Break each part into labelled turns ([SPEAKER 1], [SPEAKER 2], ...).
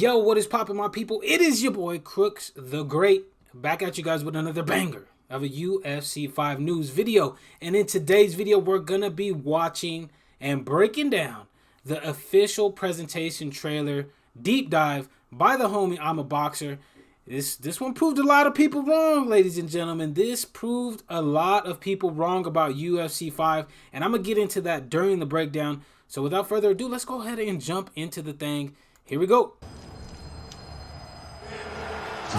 [SPEAKER 1] Yo, what is poppin', my people? It is your boy Crooks the Great, back at you guys with another banger of a UFC 5 news video. And in today's video, we're gonna be watching and breaking down the official presentation trailer deep dive by the homie I'm a Boxer. This one proved a lot of people wrong, ladies and gentlemen. This proved a lot of people wrong about UFC 5, and I'm gonna get into that during the breakdown. So without further ado, let's go ahead and jump into the thing. Here we go.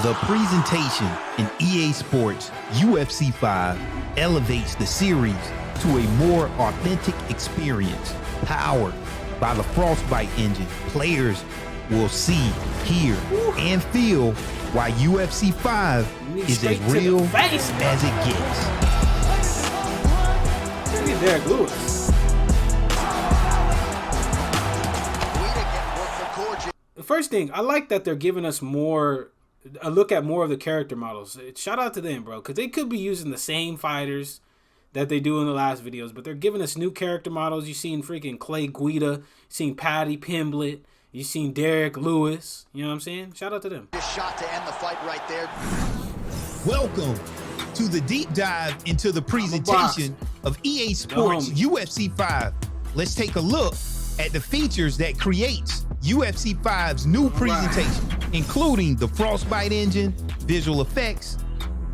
[SPEAKER 2] The presentation in EA Sports UFC 5 elevates the series to a more authentic experience. Powered by the Frostbite engine, players will see, hear, and feel why UFC 5 is as real as it gets.
[SPEAKER 1] Look at Derek Lewis. The first thing, I like that they're giving us a look at more of the character models. Shout out to them, bro, because they could be using the same fighters that they do in the last videos, but they're giving us new character models. You've seen freaking Clay Guida, you've seen Paddy Pimblett, you've seen Derek Lewis. You know what I'm saying? Shout out to them.
[SPEAKER 3] Shot to end the fight right there.
[SPEAKER 2] Welcome to the deep dive into the presentation of EA Sports UFC 5. Let's take a look at the features that creates UFC 5's new presentation, including the Frostbite engine, visual effects,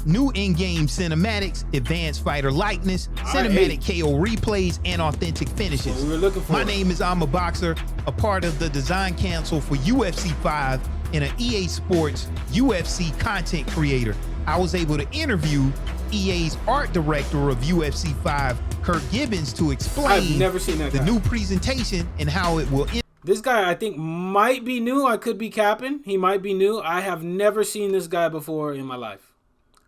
[SPEAKER 2] new in-game cinematics, advanced fighter likeness, cinematic KO replays, and authentic finishes.
[SPEAKER 1] What we were looking for.
[SPEAKER 2] My name is I'm a Boxer, a part of the design council for UFC 5 and an EA Sports UFC content creator. I was able to interview EA's art director of UFC 5, Kurt Gibbons, to explain
[SPEAKER 1] I've never seen that
[SPEAKER 2] the
[SPEAKER 1] guy.
[SPEAKER 2] new presentation and how it will end.
[SPEAKER 1] This guy, I think, might be new. I could be capping. He might be new. I have never seen this guy before in my life.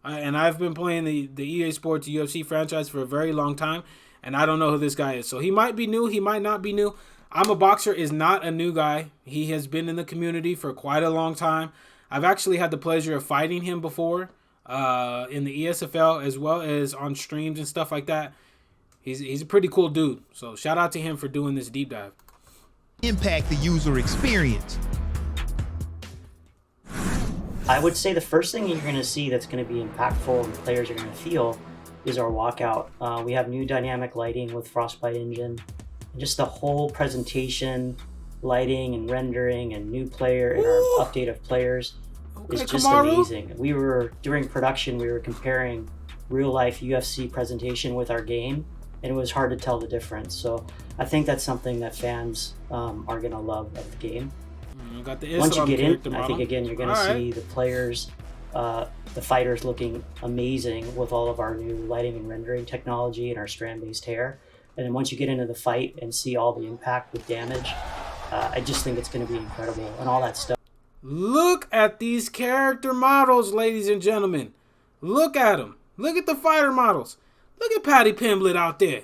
[SPEAKER 1] And I've been playing the EA Sports UFC franchise for a very long time, and I don't know who this guy is. So he might be new. He might not be new. I'm a Boxer is not a new guy. He has been in the community for quite a long time. I've actually had the pleasure of fighting him before in the ESFL as well as on streams and stuff like that. He's a pretty cool dude. So shout out to him for doing this deep dive.
[SPEAKER 2] Impact the user experience.
[SPEAKER 4] I would say the first thing you're going to see that's going to be impactful and players are going to feel is our walkout. We have new dynamic lighting with Frostbite engine. And just the whole presentation, lighting and rendering and new player and our update of players is just amazing. During production, we were comparing real life UFC presentation with our game, and it was hard to tell the difference. So I think that's something that fans are going to love of the game. Once you get in, I think, again, you're going to see the players, the fighters looking amazing with all of our new lighting and rendering technology and our strand-based hair. And then once you get into the fight and see all the impact with damage, I just think it's going to be incredible and all that stuff.
[SPEAKER 1] Look at these character models, ladies and gentlemen. Look at them. Look at the fighter models. Look at Paddy Pimblett out there,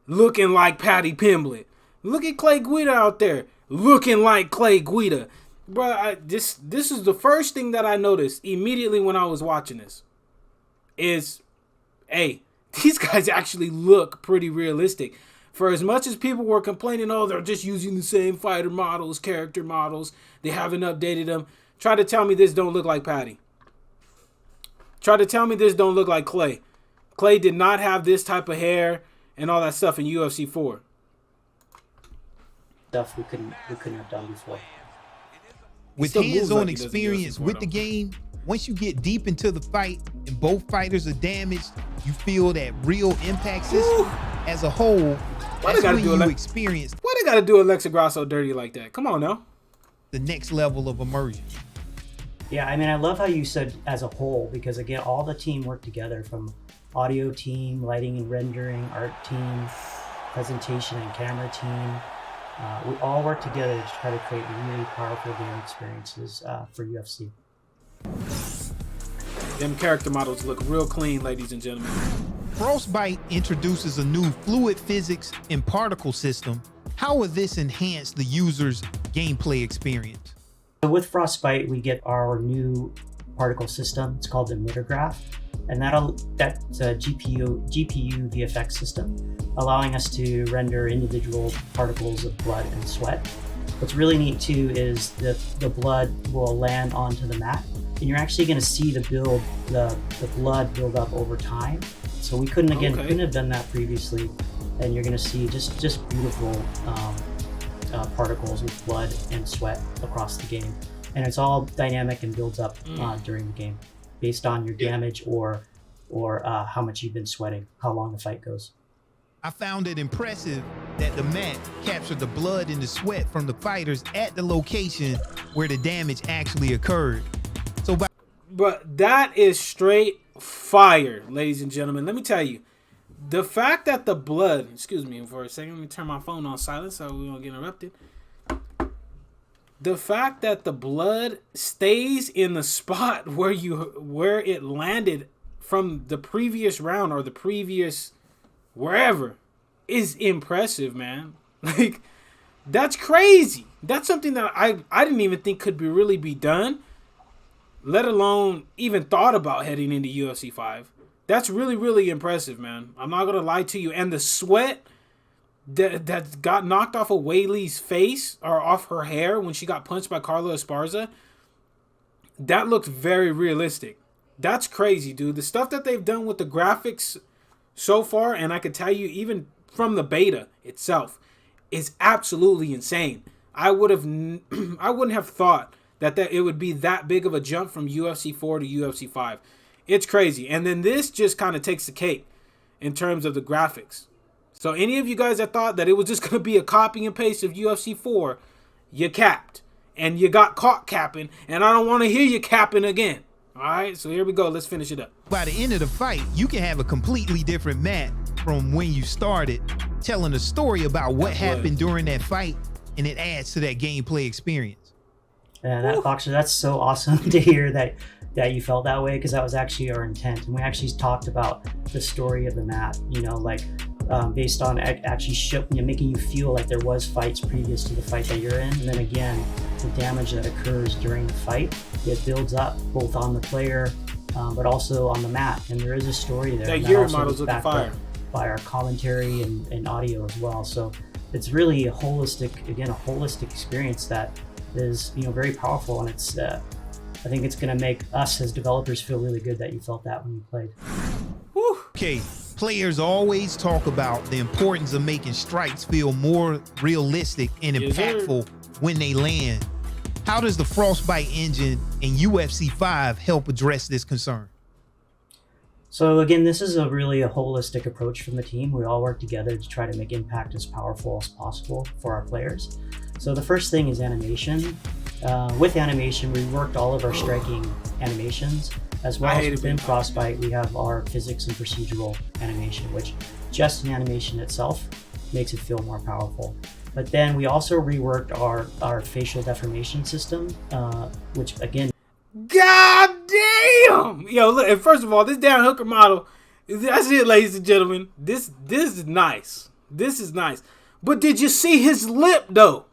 [SPEAKER 1] looking like Paddy Pimblett. Look at Clay Guida out there, looking like Clay Guida. Bro, this is the first thing that I noticed immediately when I was watching this. Is, hey, these guys actually look pretty realistic. For as much as people were complaining, oh, they're just using the same fighter models, character models, they haven't updated them. Try to tell me this don't look like Paddy. Try to tell me this don't look like Clay. Clay did not have this type of hair and all that stuff in UFC 4.
[SPEAKER 4] Stuff we couldn't have done before.
[SPEAKER 2] With hands-on experience with the game, once you get deep into the fight and both fighters are damaged, you feel that real impact system as a whole. That's when you experience.
[SPEAKER 1] Why they gotta do Alexa Grasso dirty like that? Come on now.
[SPEAKER 2] The next level of immersion.
[SPEAKER 4] Yeah, I mean, I love how you said as a whole, because again, all the team worked together, from audio team, lighting and rendering, art team, presentation and camera team. We all work together to try to create really powerful game experiences for UFC.
[SPEAKER 1] Them character models look real clean, ladies and gentlemen.
[SPEAKER 2] Frostbite introduces a new fluid physics and particle system. How will this enhance the user's gameplay experience?
[SPEAKER 4] So with Frostbite, we get our new particle system. It's called the emitter graph. And that's a GPU VFX system, allowing us to render individual particles of blood and sweat. What's really neat too is that the blood will land onto the mat, and you're actually going to see the blood build up over time. So we couldn't have done that previously, and you're going to see just beautiful particles with blood and sweat across the game, and it's all dynamic and builds up during the game based on your damage or how much you've been sweating, how long the fight goes.
[SPEAKER 2] I found it impressive that the mat captured the blood and the sweat from the fighters at the location where the damage actually occurred.
[SPEAKER 1] But that is straight fire, ladies and gentlemen. Let me tell you, the fact that the blood, excuse me for a second, let me turn my phone on silent so we don't get interrupted. The fact that the blood stays in the spot where it landed from the previous round or the previous wherever is impressive, man. Like, that's crazy. That's something that I didn't even think could really be done, let alone even thought about heading into UFC 5. That's really, really impressive, man. I'm not going to lie to you. And the sweat that got knocked off of Weili's face or off her hair when she got punched by Carla Esparza, that looked very realistic. That's crazy, dude. The stuff that they've done with the graphics so far, and I could tell you even from the beta itself, is absolutely insane. I wouldn't have thought that it would be that big of a jump from UFC 4 to UFC 5. It's crazy. And then this just kind of takes the cake in terms of the graphics. So any of you guys that thought that it was just going to be a copy and paste of UFC 4, you capped. And you got caught capping, and I don't want to hear you capping again. All right, so here we go. Let's finish it up.
[SPEAKER 2] By the end of the fight, you can have a completely different mat from when you started, telling a story about what happened during that fight, and it adds to that gameplay experience.
[SPEAKER 4] Yeah, that Boxer, that's so awesome to hear that you felt that way, because that was actually our intent. And we actually talked about the story of the map, based on actually making you feel like there was fights previous to the fight that you're in. And then again, the damage that occurs during the fight, it builds up both on the player, but also on the mat. And there is a story there.
[SPEAKER 1] That Yuri model's looking fire.
[SPEAKER 4] By our commentary and audio as well. So it's really a holistic experience that is, very powerful. And it's, I think it's going to make us as developers feel really good that you felt that when you played.
[SPEAKER 1] Whew.
[SPEAKER 2] Okay, players always talk about the importance of making strikes feel more realistic and impactful when they land. How does the Frostbite engine in UFC 5 help address this concern?
[SPEAKER 4] So again, this is a holistic approach from the team. We all work together to try to make impact as powerful as possible for our players. So the first thing is animation. With animation, we worked all of our striking animations, as well as within Frostbite, we have our physics and procedural animation, which just in animation itself makes it feel more powerful. But then we also reworked our facial deformation system, which again...
[SPEAKER 1] God damn! Yo, look, first of all, this Dan Hooker model, that's it, ladies and gentlemen. This is nice. This is nice. But did you see his lip, though?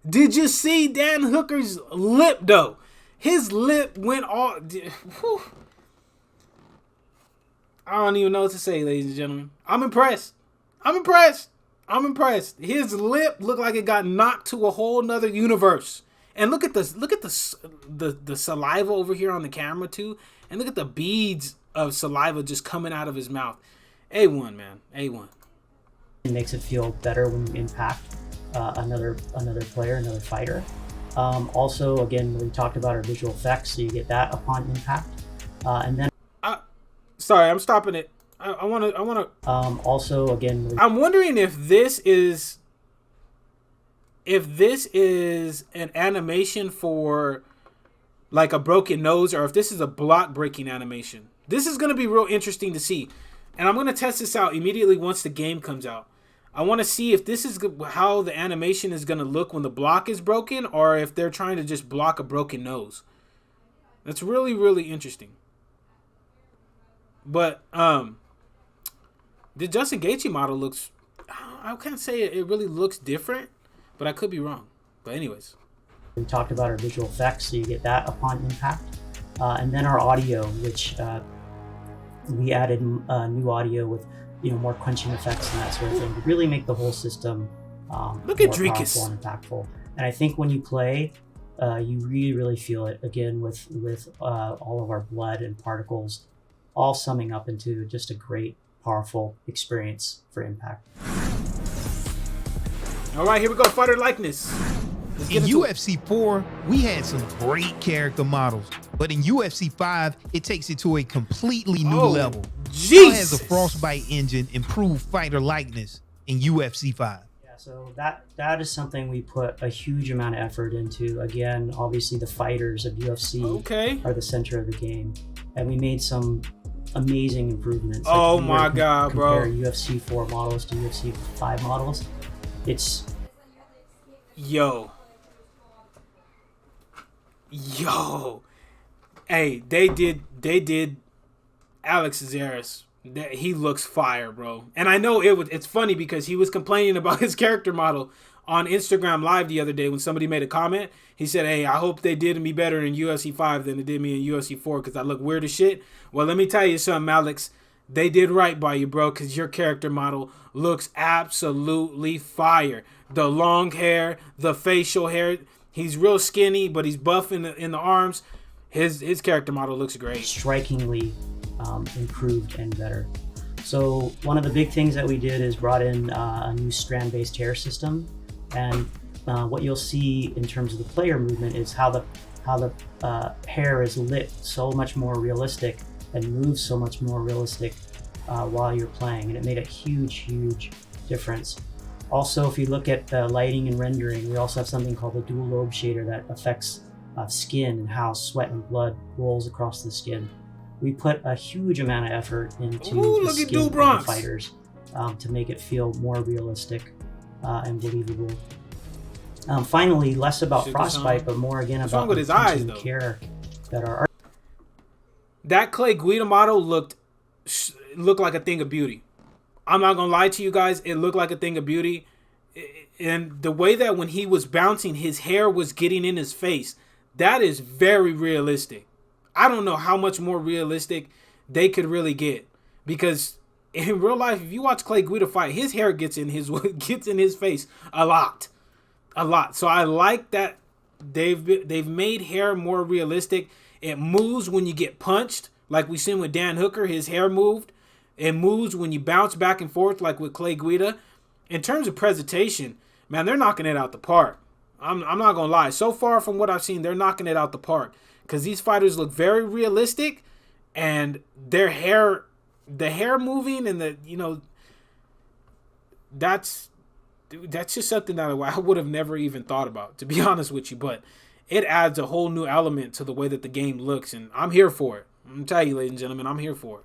[SPEAKER 1] Did you see Dan Hooker's lip, though? His lip went all... Whew. I don't even know what to say, ladies and gentlemen. I'm impressed. His lip looked like it got knocked to a whole nother universe. And look at this. Look at the saliva over here on the camera too. And look at the beads of saliva just coming out of his mouth. A1, man. A1.
[SPEAKER 4] It makes it feel better when you impact another player, another fighter. Also, again, we talked about our visual effects, so you get that upon impact. And then...
[SPEAKER 1] Sorry, I'm stopping it. I want to...
[SPEAKER 4] Also, again...
[SPEAKER 1] I'm wondering if this is an animation for like a broken nose, or if this is a block breaking animation. This is going to be real interesting to see. And I'm going to test this out immediately once the game comes out. I want to see if this is how the animation is going to look when the block is broken, or if they're trying to just block a broken nose. That's really, really interesting. But the Justin Gaethje model looks... I can't say it really looks different, but I could be wrong. But anyways.
[SPEAKER 4] We talked about our visual effects, so you get that upon impact. And then our audio, which we added new audio with more crunching effects and that sort of thing to really make the whole system
[SPEAKER 1] Look
[SPEAKER 4] more
[SPEAKER 1] at Dreekus.
[SPEAKER 4] powerful and impactful. And I think when you play, you really feel it again with all of our blood and particles all summing up into just a great, powerful experience for Impact.
[SPEAKER 1] All right, here we go. Fighter likeness.
[SPEAKER 2] In UFC 4, we had some great character models, but in UFC 5, it takes it to a completely new level.
[SPEAKER 1] Jesus.
[SPEAKER 2] How has the Frostbite engine improved fighter likeness in UFC 5?
[SPEAKER 4] Yeah, so that is something we put a huge amount of effort into. Again, obviously the fighters of UFC are the center of the game, and we made some amazing improvements.
[SPEAKER 1] Oh my God, bro!
[SPEAKER 4] Compare UFC 4 models to UFC 5 models. It's
[SPEAKER 1] yo. Hey, they did Alex Zares. He looks fire, bro. And I know it's funny because he was complaining about his character model on Instagram Live the other day when somebody made a comment. He said, hey, I hope they did me better in UFC 5 than they did me in UFC 4 because I look weird as shit. Well, let me tell you something, Alex. They did right by you, bro, because your character model looks absolutely fire. The long hair, the facial hair. He's real skinny, but he's buff in the arms. His character model looks great.
[SPEAKER 4] Strikingly improved and better. So one of the big things that we did is brought in a new strand-based hair system, and what you'll see in terms of the player movement is how the hair is lit so much more realistic and moves so much more realistic while you're playing, and it made a huge difference. Also, if you look at the lighting and rendering, we also have something called the dual lobe shader that affects skin and how sweat and blood rolls across the skin. We put a huge amount of effort into the skin of the fighters to make it feel more realistic and believable. Finally, less about Frostbite, but more again about
[SPEAKER 1] with his eyes, though.
[SPEAKER 4] Care that are.
[SPEAKER 1] That Clay Guida model looked like a thing of beauty. I'm not gonna lie to you guys, it looked like a thing of beauty. And the way that when he was bouncing, his hair was getting in his face, that is very realistic. I don't know how much more realistic they could really get, because in real life, if you watch Clay Guida fight, his hair gets in his face a lot. So I like that they've made hair more realistic. It moves when you get punched, like we seen with Dan Hooker. His hair moved. It moves when you bounce back and forth, like with Clay Guida. In terms of presentation, man, they're knocking it out the park. I'm not gonna lie. So far from what I've seen, they're knocking it out the park, because these fighters look very realistic, and their hair, the hair moving, and that's just something that I would have never even thought about, to be honest with you. But it adds a whole new element to the way that the game looks, and I'm here for it. I'm gonna tell you, ladies and gentlemen, I'm here for it.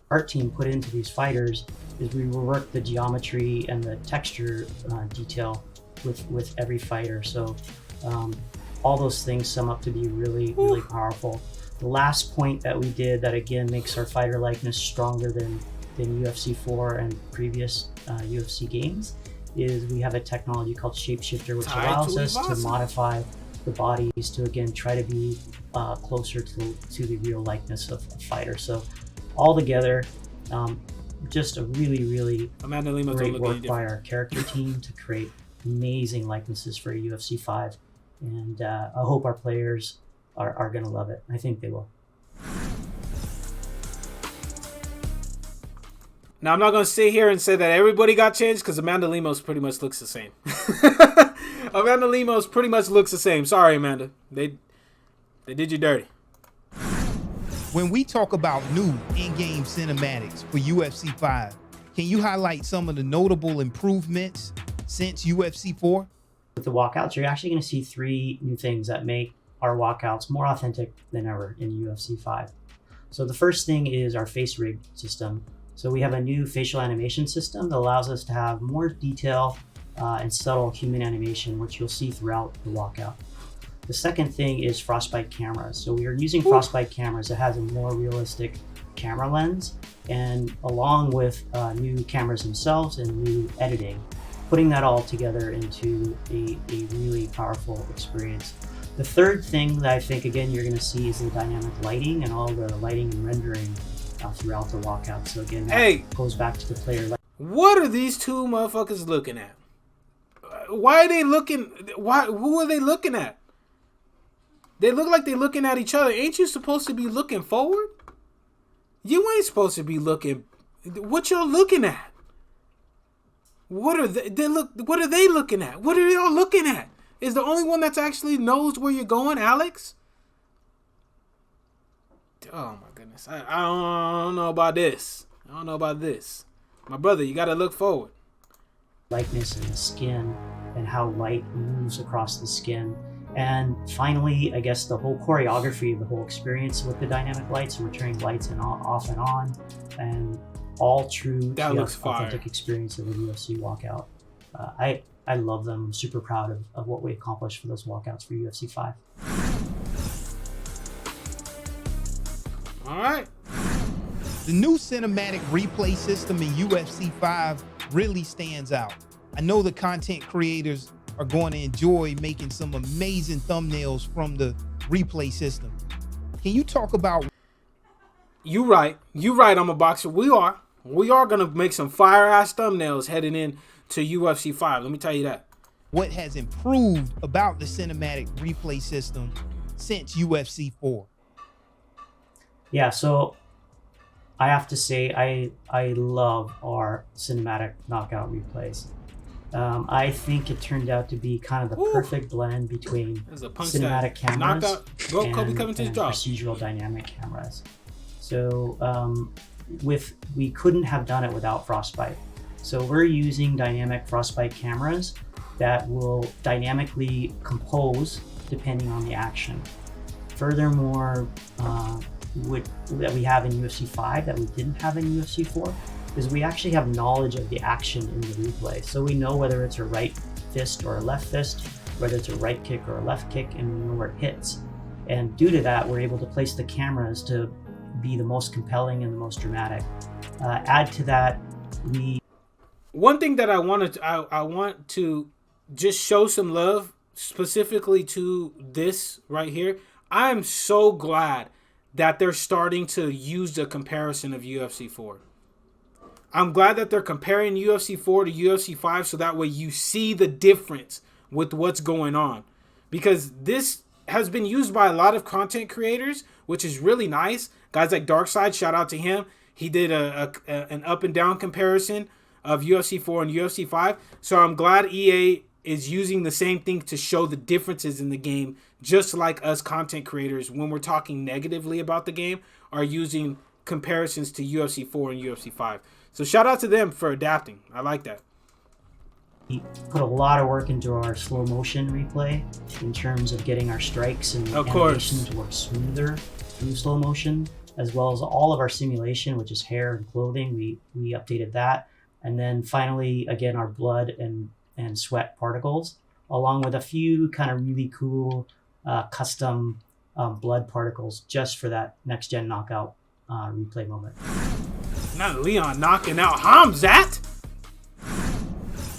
[SPEAKER 4] Our team put into these fighters is we will work the geometry and the texture detail with every fighter. So all those things sum up to be really powerful. The last point that we did that again makes our fighter likeness stronger than UFC 4 and previous UFC games is we have a technology called Shapeshifter, which allows us to modify the bodies to again try to be closer to the real likeness of a fighter. So all together, just a really great work by our character team to create amazing likenesses for UFC 5, and I hope our players are going to love it. I think they will.
[SPEAKER 1] Now, I'm not going to sit here and say that everybody got changed, because Amanda Lemos pretty much looks the same. Amanda Lemos pretty much looks the same. Sorry, Amanda. They did you dirty.
[SPEAKER 2] When we talk about new in-game cinematics for UFC 5, can you highlight some of the notable improvements since UFC 4?
[SPEAKER 4] With the walkouts, you're actually going to see 3 new things that make our walkouts more authentic than ever in UFC 5. So the first thing is our face rig system. So we have a new facial animation system that allows us to have more detail and subtle human animation, which you'll see throughout the walkout. The second thing is Frostbite cameras. So we are using Frostbite cameras that has a more realistic camera lens, and along with new cameras themselves and new editing, putting that all together into a really powerful experience. The third thing that I think, again, you're going to see is the dynamic lighting and all the lighting and rendering throughout the walkout. So again, that goes back to the player.
[SPEAKER 1] What are these two motherfuckers looking at? Why are they looking? Who are they looking at? They look like they're looking at each other. Ain't you supposed to be looking forward? You ain't supposed to be looking. What y'all looking at? What are What are they looking at? What are y'all looking at? Is the only one that's actually knows where you're going, Alex? Oh my goodness! I don't know about this. I don't know about this. My brother, you gotta look forward.
[SPEAKER 4] Lightness in the skin and how light moves across the skin. And finally, I guess the whole choreography of the whole experience with the dynamic lights. So we're turning lights and off and on, and all true to the authentic experience of a UFC walkout. I love them. I'm super proud of what we accomplished for those walkouts for UFC 5.
[SPEAKER 1] All right.
[SPEAKER 2] The new cinematic replay system in UFC 5 really stands out. I know the content creators are going to enjoy making some amazing thumbnails from the replay system. Can you talk about...
[SPEAKER 1] You right. I'm a boxer. We are going to make some fire-ass thumbnails heading in to UFC 5. Let me tell you that.
[SPEAKER 2] What has improved about the cinematic replay system since UFC 4?
[SPEAKER 4] Yeah, so I have to say I love our cinematic knockout replays. I think it turned out to be kind of the perfect blend between cinematic cameras and procedural dynamic cameras. So we couldn't have done it without Frostbite. So we're using dynamic Frostbite cameras that will dynamically compose depending on the action. Furthermore, that we have in UFC 5 that we didn't have in UFC 4 is we actually have knowledge of the action in the replay. So we know whether it's a right fist or a left fist, whether it's a right kick or a left kick, and we know where it hits. And due to that, we're able to place the cameras to be the most compelling and the most dramatic. Add to that,
[SPEAKER 1] one thing that I want to just show some love specifically to this right here. I'm so glad that they're starting to use the comparison of UFC 4. I'm glad that they're comparing UFC 4 to UFC 5 so that way you see the difference with what's going on. Because this has been used by a lot of content creators, which is really nice. Guys like Darkside, shout out to him. He did an up and down comparison of UFC 4 and UFC 5. So I'm glad EA is using the same thing to show the differences in the game, just like us content creators, when we're talking negatively about the game, are using comparisons to UFC 4 and UFC 5. So shout out to them for adapting. I like that.
[SPEAKER 4] We put a lot of work into our slow motion replay in terms of getting our strikes and animation to work smoother through slow motion, as well as all of our simulation, which is hair and clothing. We updated that. And then finally, again, our blood and sweat particles, along with a few kind of really cool custom blood particles just for that next gen knockout replay moment.
[SPEAKER 1] Not Leon knocking out Hamzat.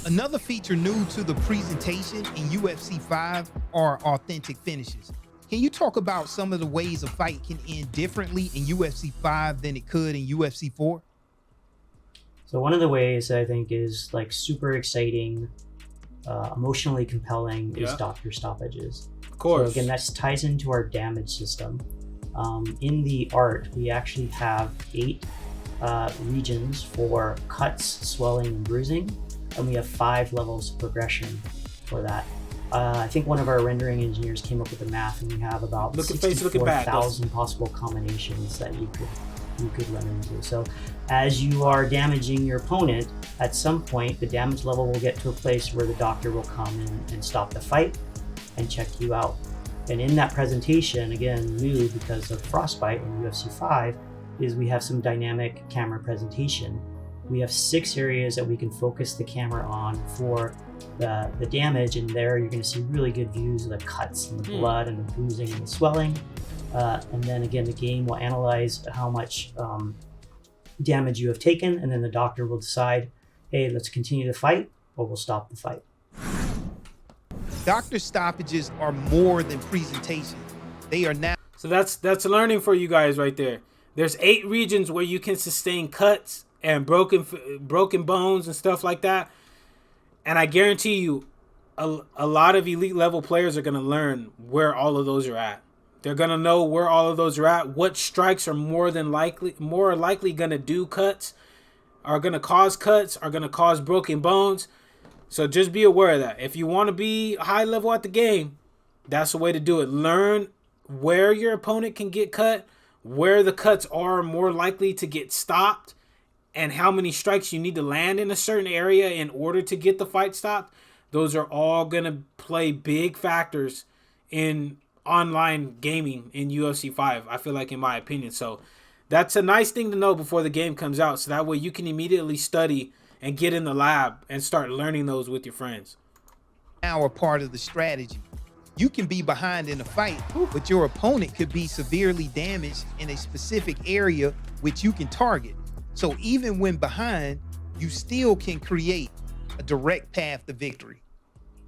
[SPEAKER 2] Another feature new to the presentation in UFC 5 are authentic finishes. Can you talk about some of the ways a fight can end differently in UFC 5 than it could in UFC 4?
[SPEAKER 4] So one of the ways I think is like super exciting, emotionally compelling is doctor stoppages.
[SPEAKER 1] Of course.
[SPEAKER 4] So again, that ties into our damage system. In the art, we actually have 8 regions for cuts, swelling, and bruising, and we have 5 levels of progression for that. I think one of our rendering engineers came up with the math, and we have about 64,000 possible combinations that you could run into. So as you are damaging your opponent, at some point the damage level will get to a place where the doctor will come in and stop the fight and check you out. And in that presentation, again, new because of Frostbite in UFC 5, is we have some dynamic camera presentation. We have 6 areas that we can focus the camera on for the damage, and there you're going to see really good views of the cuts and the blood and the bruising and the swelling. And then again, the game will analyze how much damage you have taken, and then the doctor will decide, hey, let's continue the fight or we'll stop the fight.
[SPEAKER 2] Doctor stoppages are more than presentation. They are now.
[SPEAKER 1] So that's learning for you guys right there. There's 8 regions where you can sustain cuts and broken bones and stuff like that. And I guarantee you, a lot of elite level players are going to learn where all of those are at. They're going to know where all of those are at, what strikes are more likely going to do cuts, are going to cause cuts, are going to cause broken bones. So just be aware of that. If you want to be high level at the game, that's the way to do it. Learn where your opponent can get cut, where the cuts are more likely to get stopped, and how many strikes you need to land in a certain area in order to get the fight stopped. Those are all going to play big factors in online gaming in UFC 5, I feel like, in my opinion. So that's a nice thing to know before the game comes out, so that way you can immediately study and get in the lab and start learning those with your friends.
[SPEAKER 2] Now a part of the strategy. You can be behind in a fight, but your opponent could be severely damaged in a specific area which you can target. So even when behind, you still can create a direct path to victory.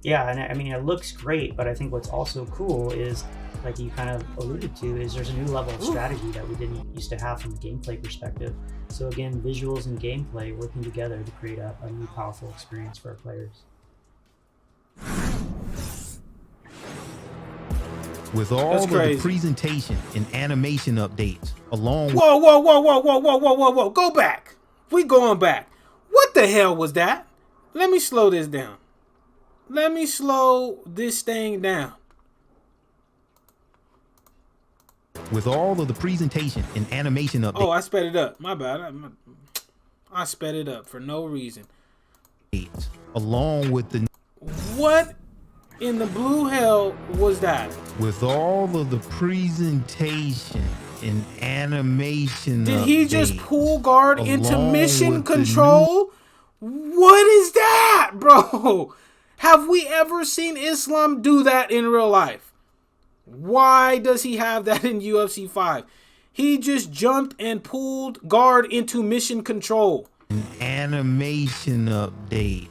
[SPEAKER 4] Yeah, and I mean, it looks great, but I think what's also cool is, like you kind of alluded to, is there's a new level of strategy that we didn't used to have from a gameplay perspective. So again, visuals and gameplay working together to create a new powerful experience for our players.
[SPEAKER 2] With all of the presentation and animation updates, along with...
[SPEAKER 1] Whoa. Go back. We going back. What the hell was that? Let me slow this down. Let me slow this thing down.
[SPEAKER 2] With all of the presentation and animation updates...
[SPEAKER 1] Oh, I sped it up. My bad. I sped it up for no reason.
[SPEAKER 2] Along with the...
[SPEAKER 1] What in the blue hell was that?
[SPEAKER 2] With all of the presentation and animation
[SPEAKER 1] Did he just pull guard into mission
[SPEAKER 2] with
[SPEAKER 1] control? What is that, bro? Have we ever seen Islam do that in real life? Why does he have that in UFC 5? He just jumped and pulled guard into mission control.
[SPEAKER 2] An animation update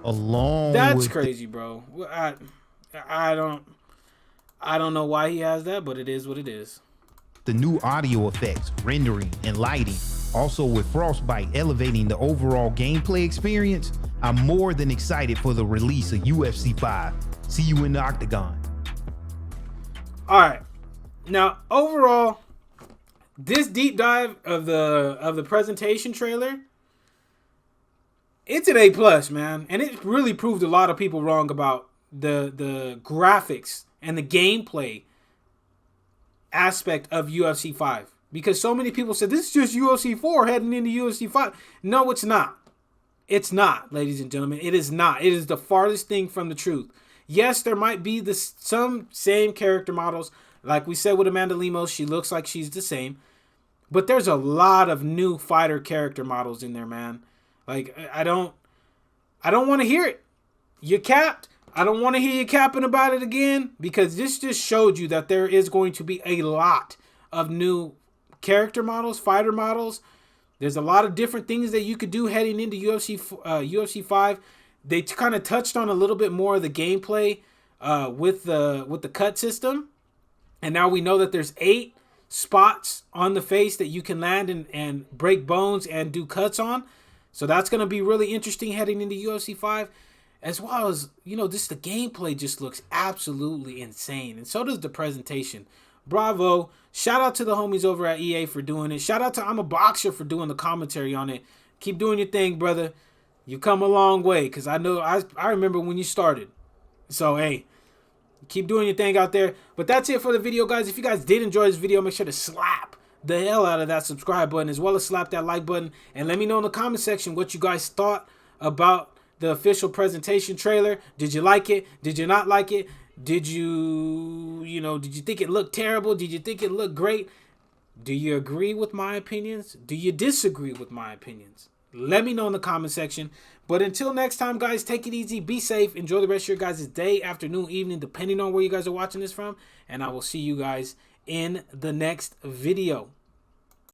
[SPEAKER 2] along
[SPEAKER 1] That's
[SPEAKER 2] with
[SPEAKER 1] crazy, bro. I don't know why he has that, but it is what it is.
[SPEAKER 2] the new audio effects, rendering, and lighting. Also with Frostbite elevating the overall gameplay experience, I'm more than excited for the release of UFC 5. See you in the octagon.
[SPEAKER 1] All right. Now, overall, this deep dive of the presentation trailer, it's an A+, man. And it really proved a lot of people wrong about the graphics and the gameplay aspect of UFC 5. Because so many people said, this is just UFC 4 heading into UFC 5. No, it's not. It's not, ladies and gentlemen. It is not. It is the farthest thing from the truth. Yes, there might be some same character models. Like we said with Amanda Lemos, she looks like she's the same. But there's a lot of new fighter character models in there, man. Like, I don't want to hear it. You capped. I don't want to hear you capping about it again, because this just showed you that there is going to be a lot of new character models, fighter models. There's a lot of different things that you could do heading into UFC 5. They kind of touched on a little bit more of the gameplay with the cut system. And now we know that there's 8 spots on the face that you can land and break bones and do cuts on. So that's going to be really interesting heading into UFC 5. As well as, just the gameplay just looks absolutely insane. And so does the presentation. Bravo. Shout out to the homies over at EA for doing it. Shout out to I'm a Boxer for doing the commentary on it. Keep doing your thing, brother. You've come a long way, because I know I remember when you started. So, hey, keep doing your thing out there. But that's it for the video, guys. If you guys did enjoy this video, make sure to slap the hell out of that subscribe button, as well as slap that like button. And let me know in the comment section what you guys thought about the official presentation trailer. Did you like it? Did you not like it? Did you think it looked terrible? Did you think it looked great? Do you agree with my opinions? Do you disagree with my opinions? Let me know in the comment section. But until next time, guys, take it easy. Be safe. Enjoy the rest of your guys' day, afternoon, evening, depending on where you guys are watching this from. And I will see you guys in the next video.